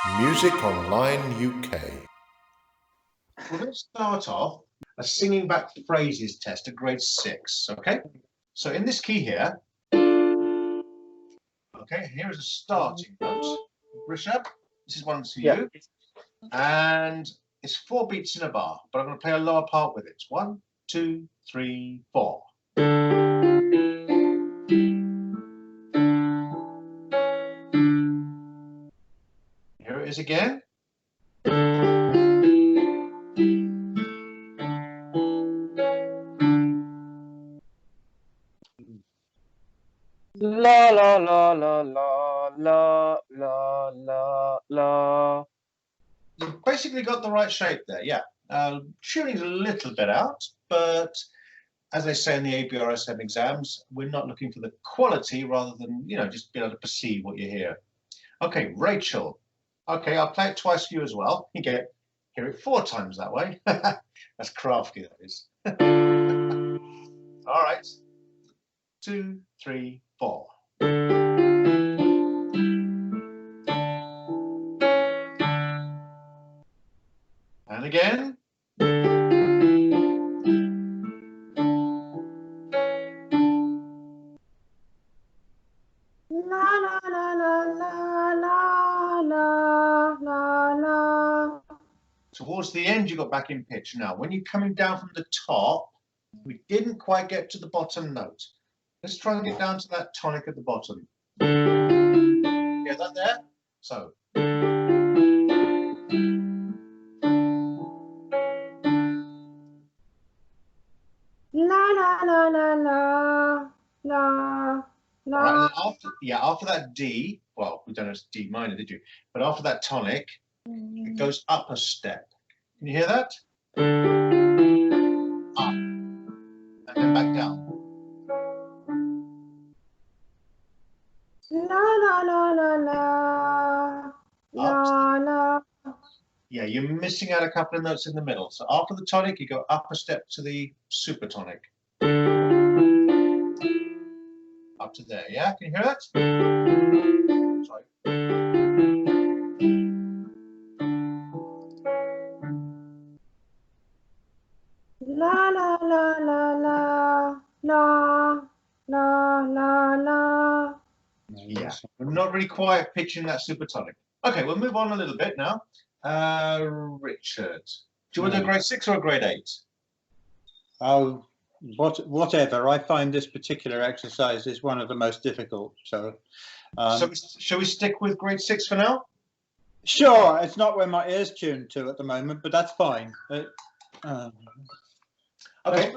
MusicOnline UK. We're going to start off a singing back phrases test at grade 6, okay? So in this key here, okay, here is a starting note. Rishabh, this is one to you. And it's 4 beats in a bar, but I'm going to play a lower part with it. 1, 2, 3, 4. Here it is again. La la la la la la la la la. You've basically got the right shape there, yeah. Tuning's a little bit out, but as they say in the ABRSM exams, we're not looking for the quality rather than, just be able to perceive what you hear. Okay, Rachel. Okay, I'll play it twice for you as well. You hear it 4 times that way. That's crafty, that is. All right. 2, 3, 4. And again. La la la la la la la la la. Towards the end, you got back in pitch. Now, when you're coming down from the top, we didn't quite get to the bottom note. Let's try and get down to that tonic at the bottom. Get that there? So. La la la la la la la. Right, after that D, well, we don't know it's D minor, did you? But after that tonic, it goes up a step. Can you hear that? Up. And then back down. La la la la la la la. Yeah, you're missing out a couple of notes in the middle. So after the tonic, you go up a step to the supertonic. Up to there, yeah? Can you hear that? Sorry. La la la la la la la la la. Yeah, we're not really quite pitching that supertonic. Okay, we'll move on a little bit now. Richard, do you want to do a grade 6 or a grade 8? Oh, whatever. I find this particular exercise is one of the most difficult. So, shall we stick with grade 6 for now? Sure. It's not where my ear's tuned to at the moment, but that's fine. Okay.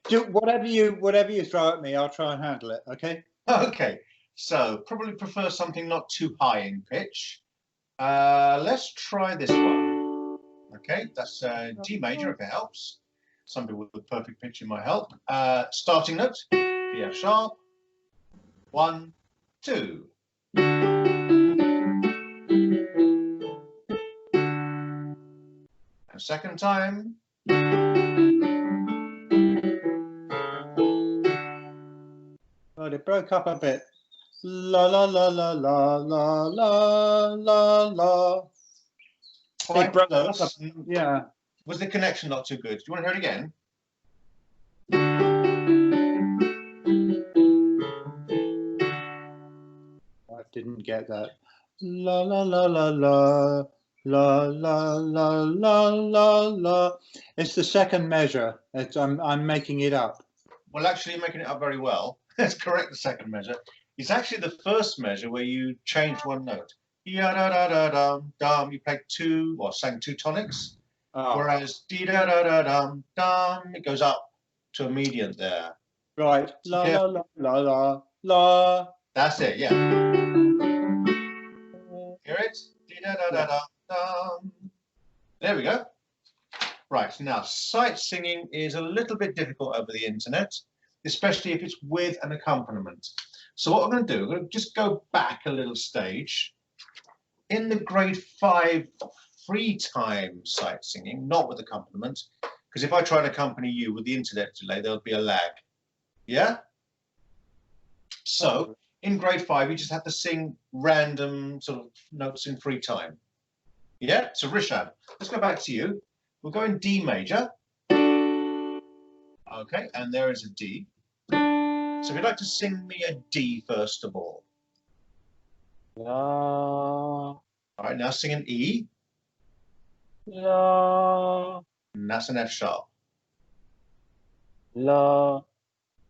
Do whatever you throw at me, I'll try and handle it. Okay. Okay. So probably prefer something not too high in pitch. Let's try this one. Okay, that's G major if it helps. Somebody with the perfect pitch might help. Starting note, B F sharp. 1, 2. And second time. Well, it broke up a bit. La la la la la la la la la. Quite close. Yeah. Was the connection not too good? Do you want to hear it again? I didn't get that. La la la la la la la la la la la. It's the second measure. I'm making it up. Well, actually, you're making it up very well. That's correct. The second measure. It's actually the first measure where you changed one note. Ya da da da dum dum. You played 2 or sang 2 tonics. Whereas dee da da da dum dum, it goes up to a median there. Right. La la la la la la. That's it. Yeah. Hear it? Dee da da da da dum. There we go. Right, now sight singing is a little bit difficult over the internet, especially if it's with an accompaniment. So what we're going to do, we're going to just go back a little stage. In the grade 5 free time sight singing, not with accompaniment, because if I try to accompany you with the internet delay, there'll be a lag. Yeah? So in grade 5, you just have to sing random sort of notes in free time. Yeah, so Rishab, let's go back to you. We'll go in D major. Okay, and there is a D. So if you'd like to sing me a D first of all. La. All right, now sing an E. La. And that's an F sharp. La.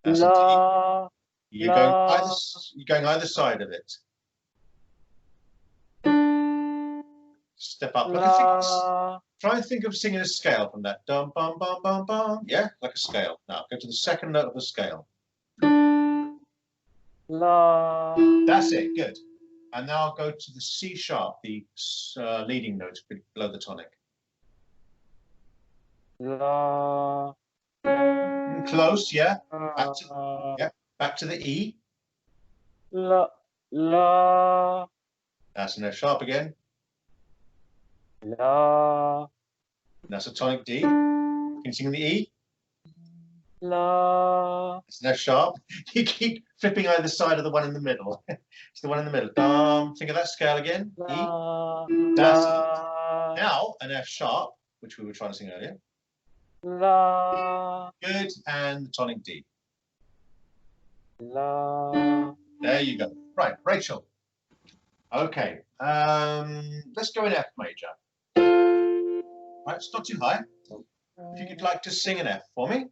That's a D. La. You're going either side of it. Step up. Look, La. try and think of singing a scale from that. Dum bum bum bum bum. Yeah, like a scale. Now go to the second note of the scale. La. That's it. Good. And now go to the C sharp, the leading note below the tonic. La. Close, yeah. Back to the E. La. La. That's an F sharp again. La. That's a tonic D. Can you sing the E? La. It's an F sharp. You keep flipping either side of the one in the middle. It's the one in the middle. Think of that scale again. La. E. That's it. La. Now an F sharp, which we were trying to sing earlier. La. Good. And the tonic D. La. There you go. Right, Rachel. Okay. Let's go in F major. Right, it's not too high. If you'd like to sing an F for me.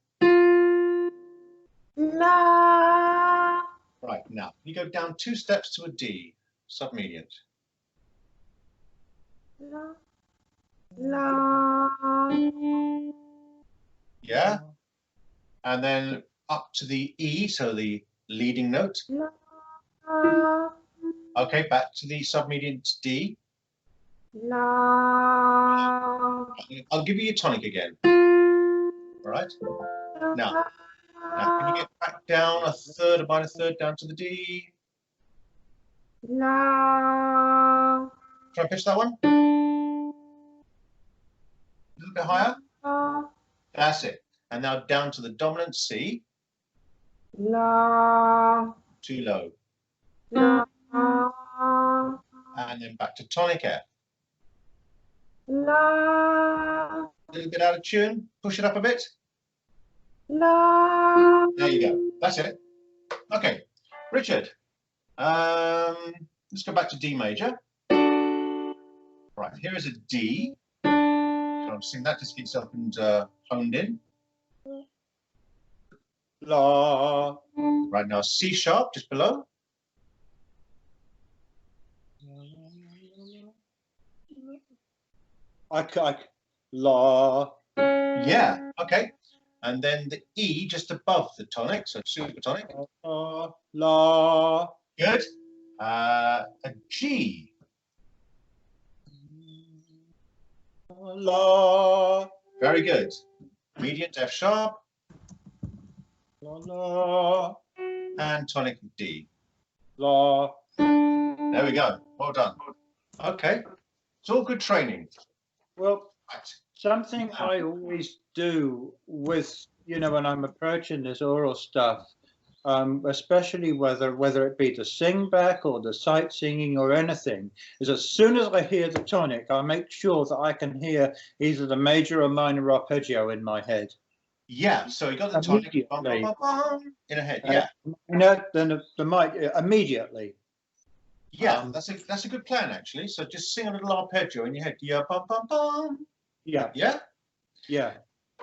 La. Right, now you go down 2 steps to a D, submediant. La. La. Yeah? And then up to the E, so the leading note. La. Okay, back to the submediant D. La. I'll give you your tonic again. All right? Now can you get back down about a third down to the D? La. Try and pitch that one. A little bit higher. That's it. And now down to the dominant C. La. Too low. La. And then back to tonic F. La. A little bit out of tune. Push it up a bit. La. There you go. That's it. Okay, Richard. Let's go back to D major. Right, here is a D. So I'm seeing that just gets up and honed in. La. Right now, C sharp just below. La. Yeah, okay. And then the E just above the tonic, so super tonic. La. Good. A G. La. Very good. Mediant F sharp. La. And tonic D. La. There we go. Well done. Okay. It's all good training. Well, Right. something I always do with, when I'm approaching this oral stuff, especially whether it be the sing back or the sight singing or anything, is as soon as I hear the tonic, I make sure that I can hear either the major or minor arpeggio in my head. Yeah, so you got the tonic bum, bum, bum, bum, in a head. Yeah. Then the mic immediately. Yeah, that's a good plan actually. So just sing a little arpeggio in your head. Yeah, bum bum bum. Yeah. Yeah. Yeah.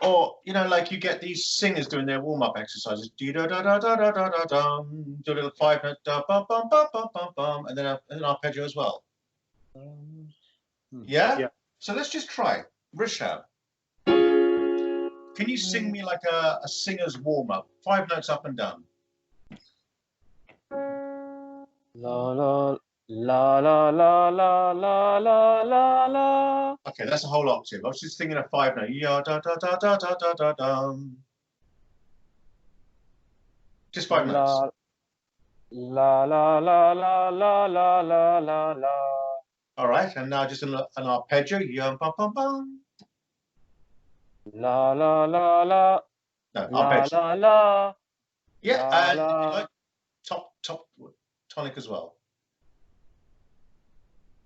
Or like you get these singers doing their warm-up exercises. Do da da da da da da da dum. Do a little 5-note da bum bum bum bum bum bum, and then an arpeggio as well. Yeah. Yeah. So let's just try. Rishab, can you sing me like a singer's warm-up? 5 notes up and down. La la la la la la la la la la. Okay, that's a whole octave. I was just thinking a 5-note. Yeah, da da da da da da da dum. Just 5 notes. La la la la la la la la la. All right, and now just an arpeggio. Yeah, bum bum bum. La la la la. No, La arpeggio. la la. Yeah, La, and la. like top tonic as well.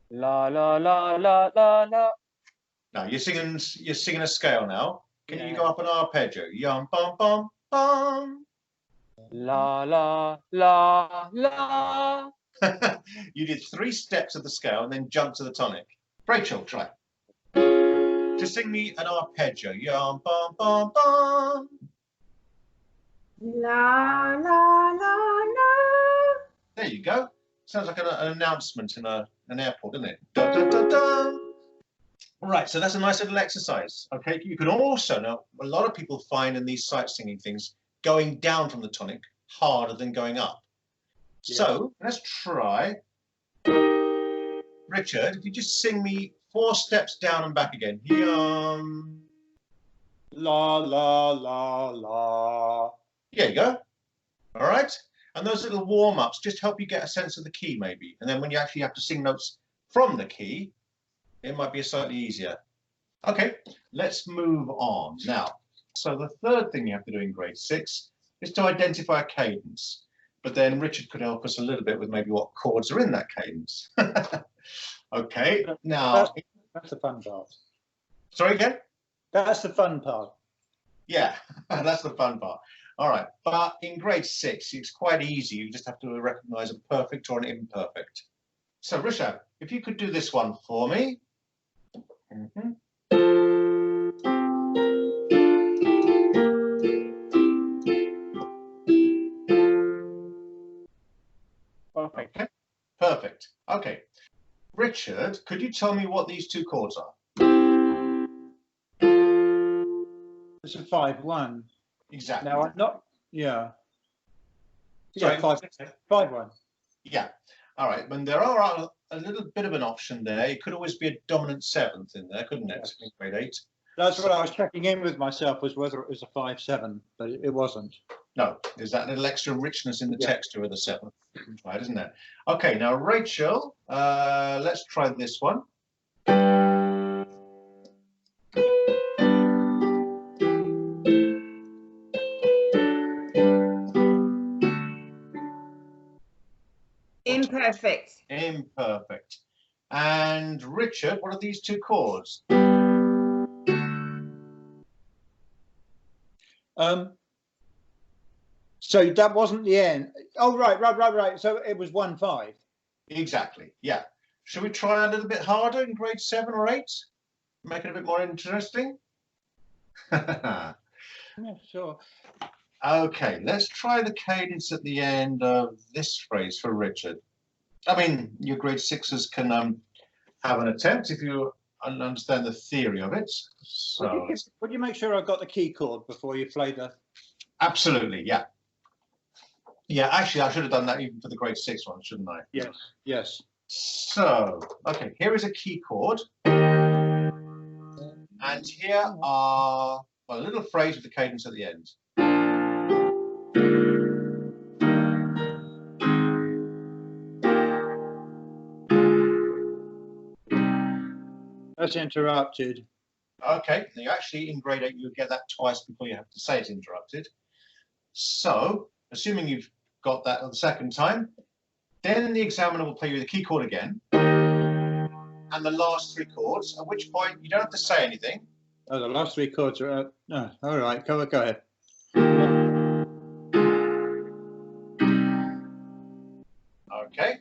La la la la la la. Now you're singing a scale now. Can you Yeah. go up an arpeggio? Yum bum bum bum. La la la la. You did 3 steps of the scale and then jumped to the tonic. Rachel, try. Just sing me an arpeggio. Yum bum bum bum. La la la la. There you go. Sounds like an announcement in an airport, doesn't it? Dun, dun, dun, dun. Right, so that's a nice little exercise. Okay, you can also now, a lot of people find in these sight singing things going down from the tonic harder than going up. Yeah. So let's try. Richard, if you just sing me 4 steps down and back again. Yum. La la la la. There you go. All right. And those little warm-ups just help you get a sense of the key, maybe. And then when you actually have to sing notes from the key, it might be slightly easier. Okay, let's move on now. So the third thing you have to do in grade 6 is to identify a cadence. But then Richard could help us a little bit with maybe what chords are in that cadence. Okay, now... That's the fun part. Sorry again? That's the fun part. Yeah, that's the fun part. All right, but in grade 6, it's quite easy. You just have to recognize a perfect or an imperfect. So, Rishabh, if you could do this one for me. Mm-hmm. Perfect. Okay, perfect. Okay. Richard, could you tell me what these 2 chords are? It's a 5-1. Exactly. Now I'm not. Yeah. Sorry. Yeah, 5-1. Yeah. All right. But there are a little bit of an option there. It could always be a dominant 7th in there, couldn't it? In grade 8. That's what I was checking in with myself, was whether it was a 5-7, but it wasn't. No, there's that little extra richness in the Yeah. texture of the 7th, right, isn't there? Okay, now Rachel, let's try this one. Imperfect. Imperfect. And Richard, what are these 2 chords? So that wasn't the end. Oh, right. So it was 1-5. Exactly, yeah. Should we try a little bit harder in grade 7 or 8? Make it a bit more interesting? Yeah, sure. Okay, let's try the cadence at the end of this phrase for Richard. I mean, your grade 6s can have an attempt if you understand the theory of it. So, Would you make sure I got the key chord before you play the... absolutely, yeah. Yeah, actually, I should have done that even for the grade 6 one, shouldn't I? Yes, yes. So, okay, here is a key chord. And here are a little phrase with the cadence at the end. That's interrupted. Okay, now you actually, in grade 8, you'll get that twice before you have to say it's interrupted. So, assuming you've got that the second time, then the examiner will play you the key chord again, and the last 3 chords, at which point you don't have to say anything. Oh, the last 3 chords are out. No, all right, go ahead. Okay,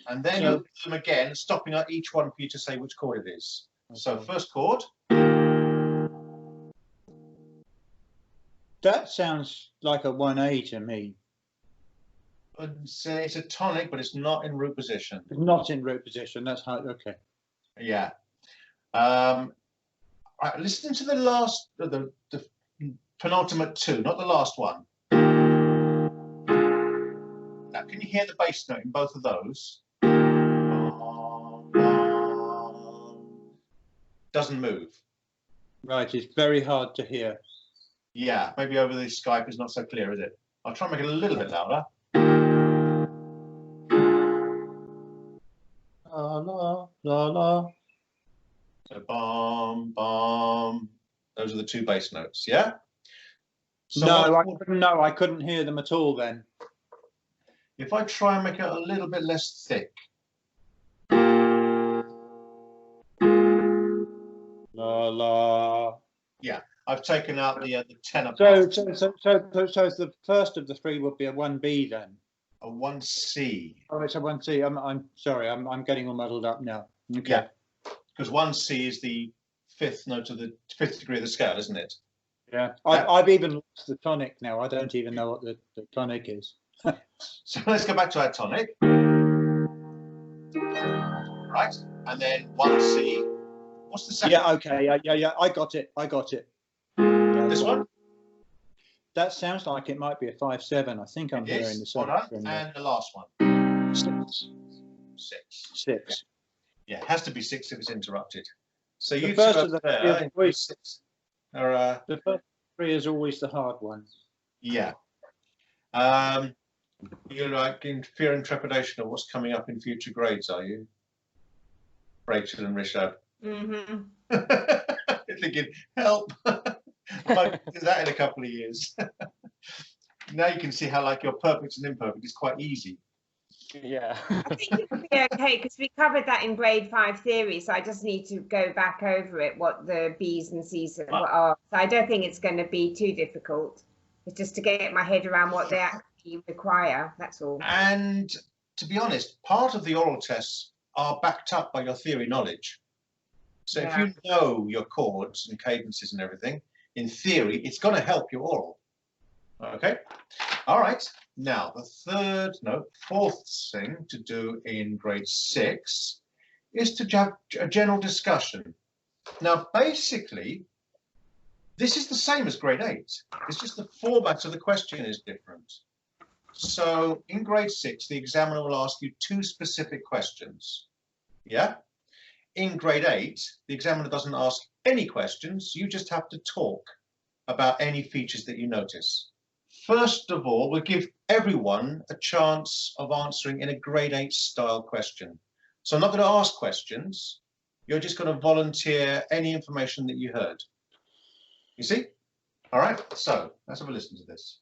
and then you'll do them again, stopping at each one for you to say which chord it is. So, first chord. That sounds like a 1A to me. It's a tonic, but it's not in root position. It's not in root position. That's how. Okay. Yeah. Right, listen to the last, the penultimate 2, not the last one. Now, can you hear the bass note in both of those? Doesn't move. Right, it's very hard to hear. Yeah, maybe over the Skype is not so clear, is it? I'll try and make it a little bit louder. La la la la. So bum bum. Those are the 2 bass notes. Yeah. So No, I couldn't hear them at all then. if I try and make it a little bit less thick. La la. Yeah, I've taken out the tenor So part. the first of the three would be a 1B then. A 1C. Oh, it's a 1C. I'm sorry. I'm getting all muddled up now. Okay. Yeah, because 1C is the fifth note of the fifth degree of the scale, isn't it? Yeah. I've even lost the tonic now. I don't even know what the tonic is. So let's go back to our tonic. Right, and then 1C. What's the second? Yeah. Okay. Yeah. I got it. Yeah, This one? That sounds like it might be a 5/7. I think I'm hearing the Hold second. on. And the last one. 6. 6. Yeah, it has to be 6 if it's interrupted. So The you first two of the there, three is always, 6 are, the first three is always the hard one. yeah. You're like in fear and trepidation of what's coming up in future grades, are you? Rachel and Rishabh. Mm-hmm. You're thinking, help. I might do that in a couple of years. Now you can see how like your perfect and imperfect is quite easy. Yeah. I think it'll be okay because we covered that in grade 5 theory, so I just need to go back over it, what the B's and C's are. So I don't think it's going to be too difficult. It's just to get my head around what they actually require, that's all. And to be honest, part of the oral tests are backed up by your theory knowledge. So if you know your chords and cadences and everything, in theory, it's going to help your oral. Okay? All right. Now, the fourth thing to do in grade 6 is to have a general discussion. Now, basically, this is the same as grade 8. It's just the format of the question is different. So in grade 6, the examiner will ask you 2 specific questions. Yeah? In grade 8, the examiner doesn't ask any questions. You just have to talk about any features that you notice. First of all, we'll give everyone a chance of answering in a grade 8 style question. So I'm not going to ask questions. You're just going to volunteer any information that you heard. You see? All right, so let's have a listen to this.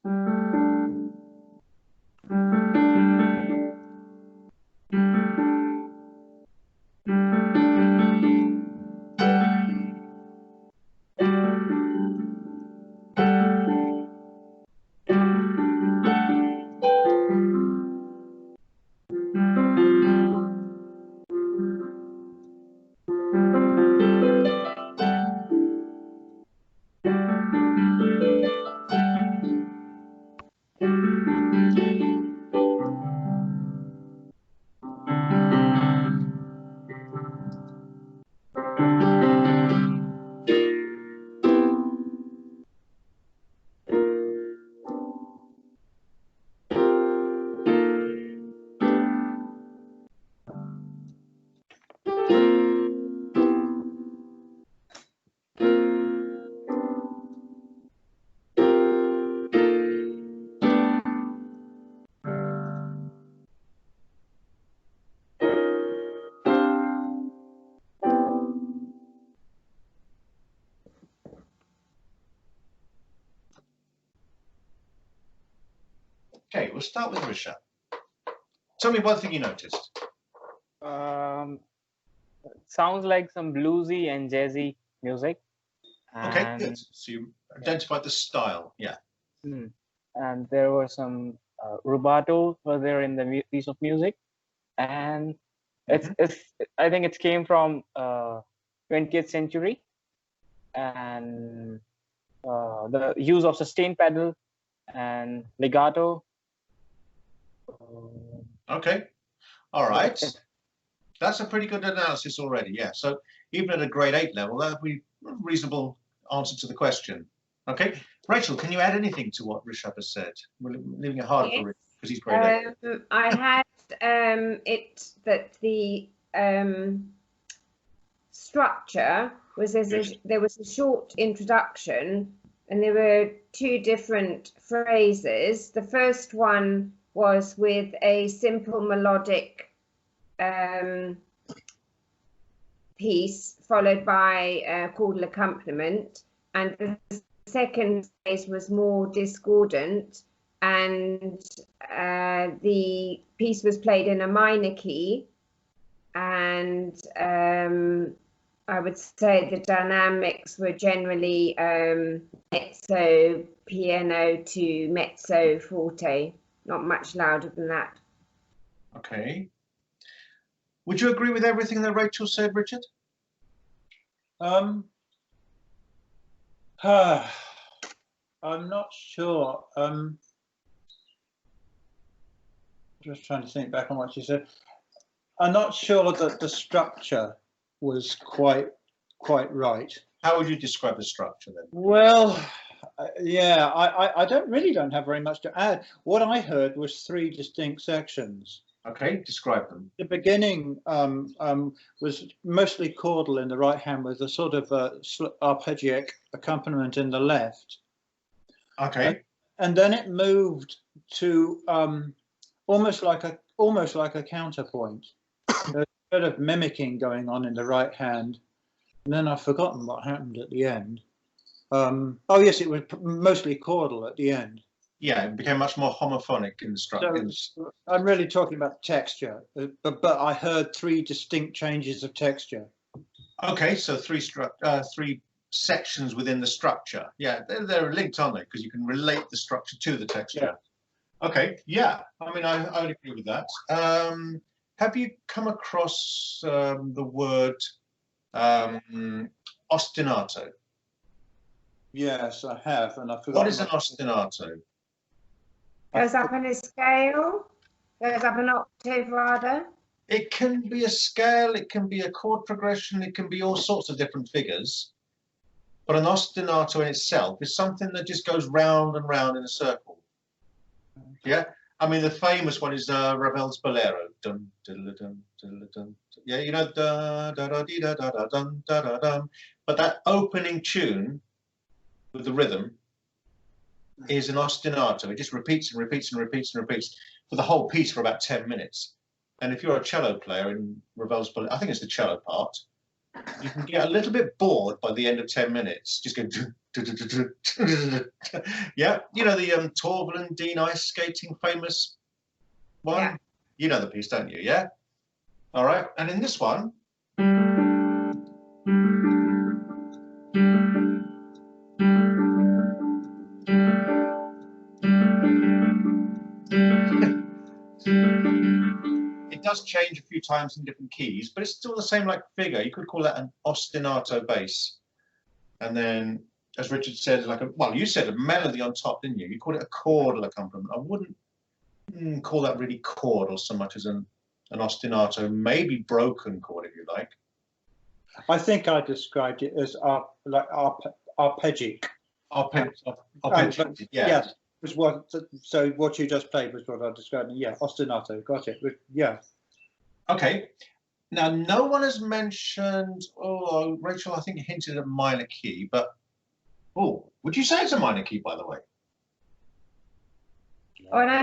Okay, we'll start with Rishabh. Tell me one thing you noticed. Sounds like some bluesy and jazzy music. Okay, good. So you identified the style, yeah. And there were some rubato were there in the piece of music, and it's I think it came from 20th century, and the use of sustained pedal and legato. Okay, all right. That's a pretty good analysis already, yeah. So even at a grade 8 level, that would be a reasonable answer to the question. Okay, Rachel, can you add anything to what Rishabh has said? We're leaving it hard for Rishabh because he's grade 8. I had it that the structure was there was a short introduction and there were 2 different phrases. The first one was with a simple melodic piece followed by a chordal accompaniment, and the second phrase was more discordant, and the piece was played in a minor key, and I would say the dynamics were generally mezzo piano to mezzo forte, not much louder than that. Okay. Would you agree with everything that Rachel said, Richard? I'm not sure. Just trying to think back on what she said. I'm not sure that the structure was quite right. How would you describe the structure then? Well, yeah, I don't have very much to add. What I heard was 3 distinct sections. Okay, describe them. The beginning was mostly chordal in the right hand with a sort of arpeggiac accompaniment in the left. Okay. And then it moved to almost like a counterpoint. There's a bit of mimicking going on in the right hand. And then I've forgotten what happened at the end. Oh yes, it was mostly chordal at the end. Yeah, it became much more homophonic in the structure. So I'm really talking about texture, but I heard 3 distinct changes of texture. Okay, so 3 sections within the structure. Yeah, they're linked, aren't they? Because you can relate the structure to the texture. Yeah. Okay, yeah. I mean, I would agree with that. Have you come across the word ostinato? Yes, I have, and I forgot. What is an ostinato? Goes up on a scale, goes up an octave rather. It can be a scale, it can be a chord progression, it can be all sorts of different figures. But an ostinato in itself is something that just goes round and round in a circle. Yeah, I mean the famous one is Ravel's Bolero. Dun, dun, dun, dun, dun. Yeah, you know, da da da dee, da da da dun, da da dum. But that opening tune with the rhythm is an ostinato. It just repeats and repeats and repeats and repeats for the whole piece for about 10 minutes. And if you're a cello player in Ravel's Bolero, I think it's the cello part, you can get a little bit bored by the end of 10 minutes. Just go, yeah, you know the Torval and Dean ice skating famous one? Yeah. You know the piece, don't you? Yeah? All right. And in this one, it does change a few times in different keys, but it's still the same like figure. You could call that an ostinato bass. And then, as Richard said, like you said a melody on top, didn't you? You called it a chordal accompaniment. I wouldn't call that really chordal so much as an ostinato, maybe broken chord if you like. I think I described it as arpeggic. Arpeggic, yeah. Yes. So what you just played was what I described. Yeah, ostinato, got it. Yeah. Okay. Now, no one has mentioned. Oh, Rachel, I think hinted at minor key, but would you say it's a minor key, by the way? Oh, and I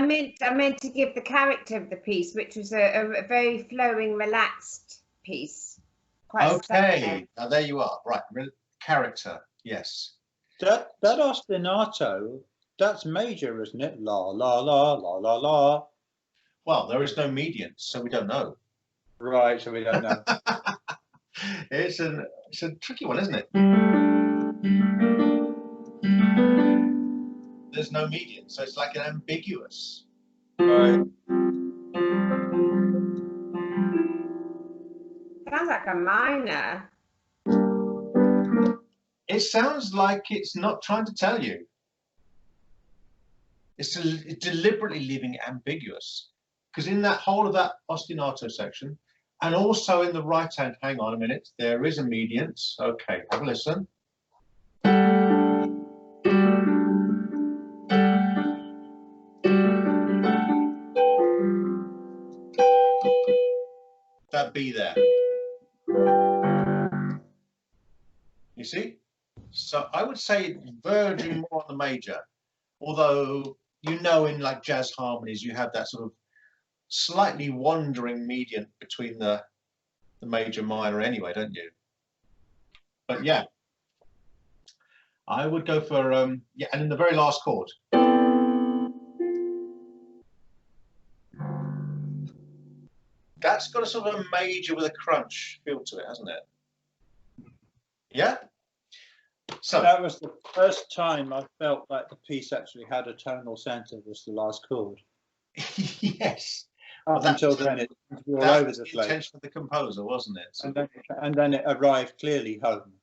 meant to give the character of the piece, which was a very flowing, relaxed piece. Okay, now there you are. Right, character. Yes. That ostinato. That's major, isn't it? La, la, la, la, la, la. Well, there is no median, so we don't know. Right, so we don't know. It's a tricky one, isn't it? There's no median, so it's like an ambiguous. Right. Sounds like a minor. It sounds like it's not trying to tell you. It's deliberately leaving it ambiguous, because in that whole of that ostinato section, and also in the right hand, hang on a minute, there is a median. Okay, have a listen. That B there. You see? So I would say verging more on the major, although you know in like jazz harmonies you have that sort of slightly wandering median between the major minor anyway, don't you? But yeah, I would go for yeah, and in the very last chord. That's got a sort of a major with a crunch feel to it, hasn't it? Yeah. So that was the first time I felt like the piece actually had a tonal center, was the last chord. yes. Up Well, until then, it was all that over was the the place. intention of the composer, wasn't it? So, And then it arrived clearly home.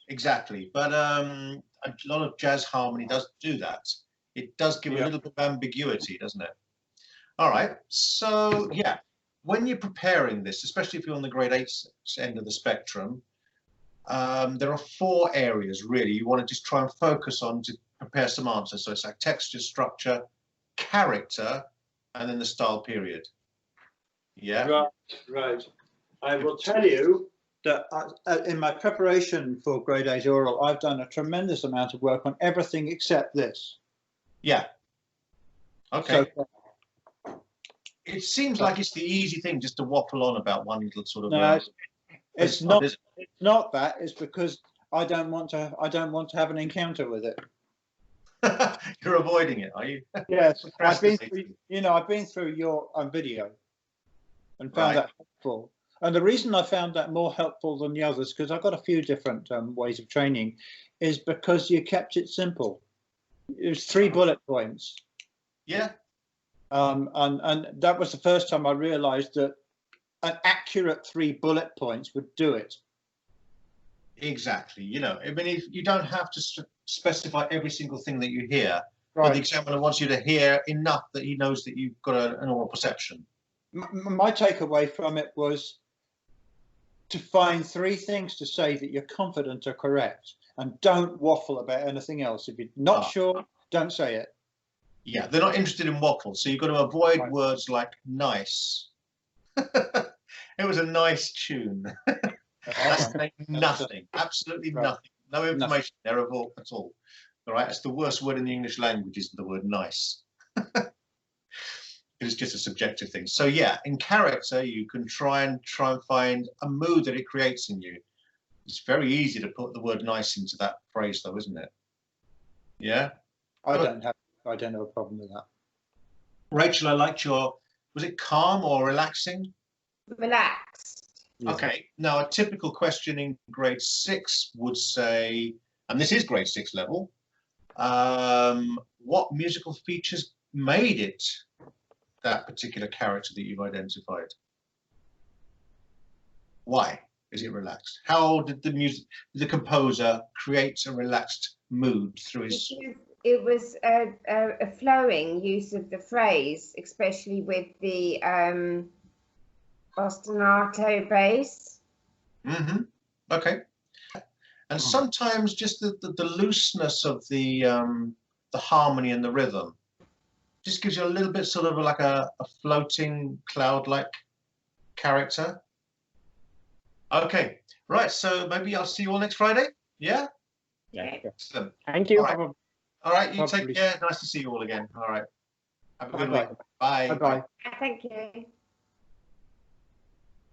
exactly. But a lot of jazz harmony does do that. It does give a little bit of ambiguity, doesn't it? All right. So yeah, when you're preparing this, especially if you're on the grade 8 end of the spectrum, there are 4 areas really you want to just try and focus on to prepare some answers. So it's like texture, structure, character, and then the style period. Yeah. Right, right. I will tell you that in my preparation for grade 8 oral, I've done a tremendous amount of work on everything except this. Yeah. Okay. So, it seems like it's the easy thing just to waffle on about one little sort of. no, it's not. Is It's not that. It's because I don't want to. I don't want to have an encounter with it. it? You're avoiding it, are you? Yes, I've been through. Procrastinating. You know, I've been through your video and found Right. that helpful. And the reason I found that more helpful than the others, because I've got a few different ways of training, is because you kept it simple. It was 3 bullet points. Yeah. And that was the first time I realized that an accurate 3 bullet points would do it. Exactly. You know, I mean, if you don't have to specify every single thing that you hear, but Right. the examiner wants you to hear enough that he knows that you've got an oral perception. My takeaway from it was to find 3 things to say that you're confident are correct, and don't waffle about anything else. If you're not sure, don't say it. Yeah, they're not interested in waffle, so you've got to avoid Right. words like nice. It was a nice tune. That's saying nothing, absolutely Right. nothing, no information there at all. All right, it's the worst word in the English language, is the word nice. It's just a subjective thing. So yeah, in character, you can try and find a mood that it creates in you. It's very easy to put the word nice into that phrase, though, isn't it? Yeah. I don't have a problem with that. Rachel, I liked your, was it calm or relaxing? Relaxed. Okay. Now, a typical question in grade 6 would say, and this is grade 6 level, what musical features made it that particular character that you've identified? Why is it relaxed? How did the composer create a relaxed mood through his? It was a flowing use of the phrase, especially with the ostinato bass. Mm-hmm. Okay. And sometimes just the looseness of the harmony and the rhythm just gives you a little bit sort of like a floating cloud-like character. Okay, right. So maybe I'll see you all next Friday. Yeah. Yeah. Excellent. Thank you. All right. You Probably. take care. Nice to see you all again. All right. Have a good Bye-bye. week. Bye. Bye-bye. Thank you.